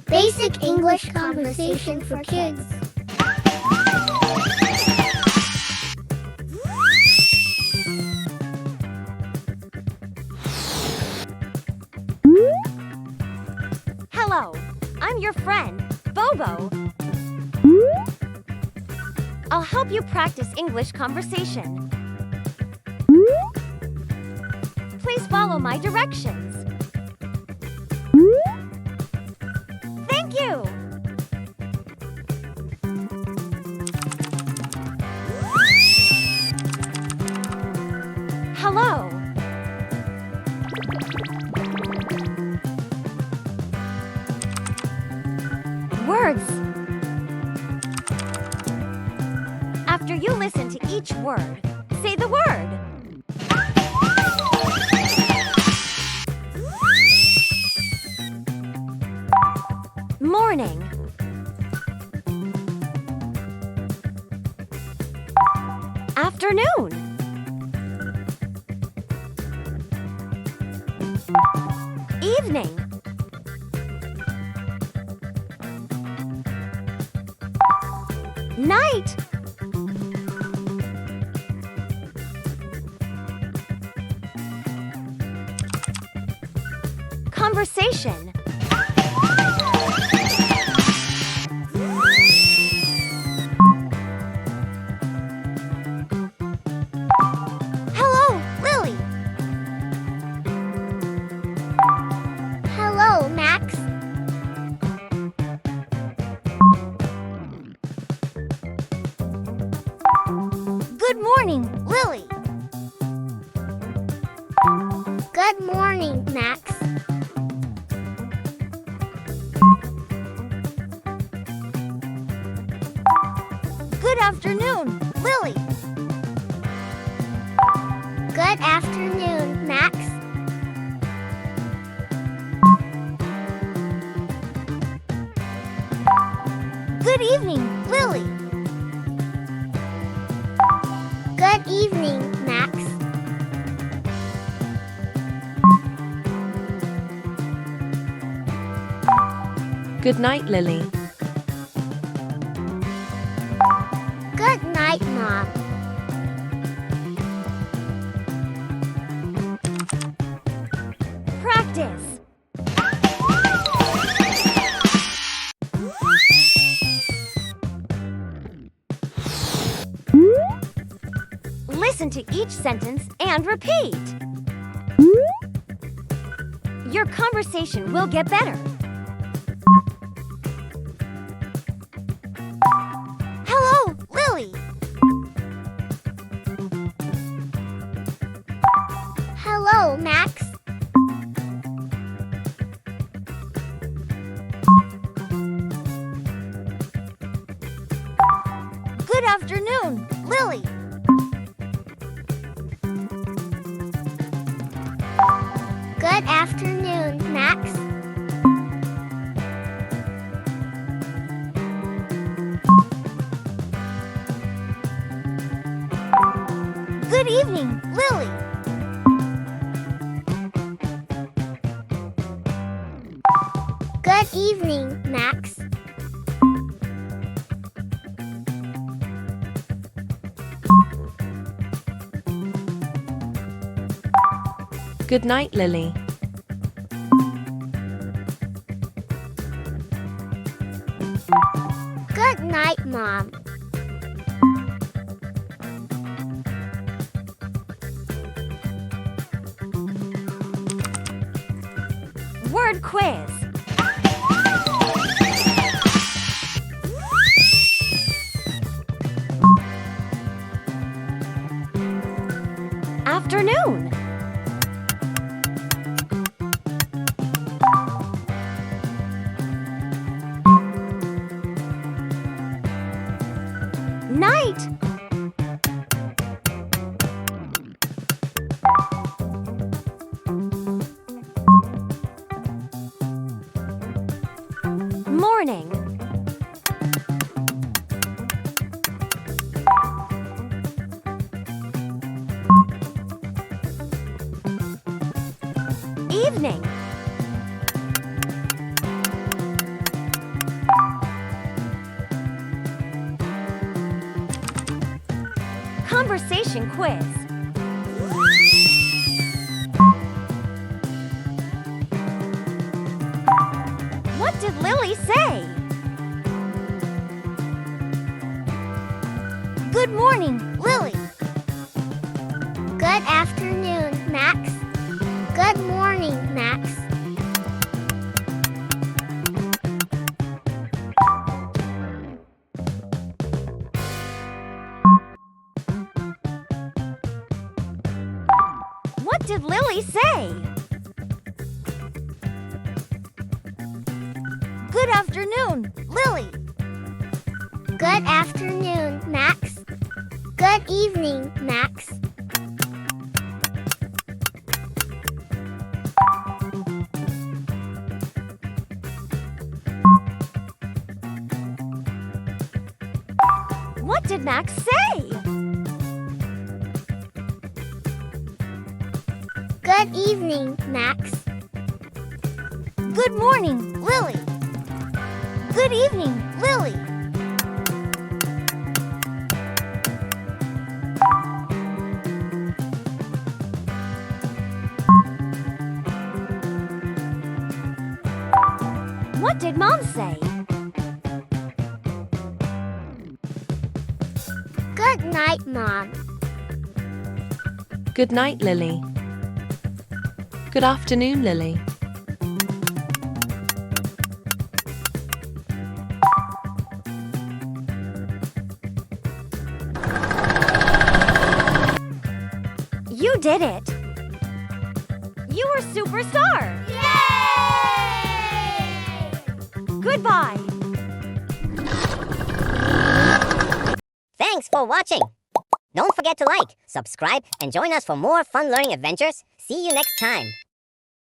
Basic English conversation for kids. Hello, I'm your friend, Bobo. I'll help you practice English conversation. Please follow my directions. Thank you! Hello. Words. After you listen to each word, say the word. Morning. Afternoon. Evening. Night. Conversation. Hello, Lily. Hello, Max. Good morning, Lily. Good morning, Max. Good afternoon, Lily. Good afternoon, Max. Good evening, Lily. Good evening, Max. Good night, Lily. Good night, Mom. Practice. Listen to each sentence and repeat. Your conversation will get better. Hello, Lily. Hello, Max. Good afternoon, Lily. Good afternoon, Max. Good evening, Lily. Good evening, Max. Good night, Lily. Good night, Mom. Word quiz. Afternoon. Night. Morning. Evening. question quiz. What did Lily say? Good morning, Lily. Good afternoon, Max. Good morning, Max. What did Lily say? Good afternoon, Lily. Good afternoon, Max. Good evening, Max. What did Max say? Good evening, Max. Good morning, Lily. Good evening, Lily. What did Mom say? Good night, Mom. Good night, Lily. Good afternoon, Lily. You did it! You were superstar! Yay! Goodbye! Thanks for watching. Don't forget to like, subscribe, and join us for more fun learning adventures. See you next time.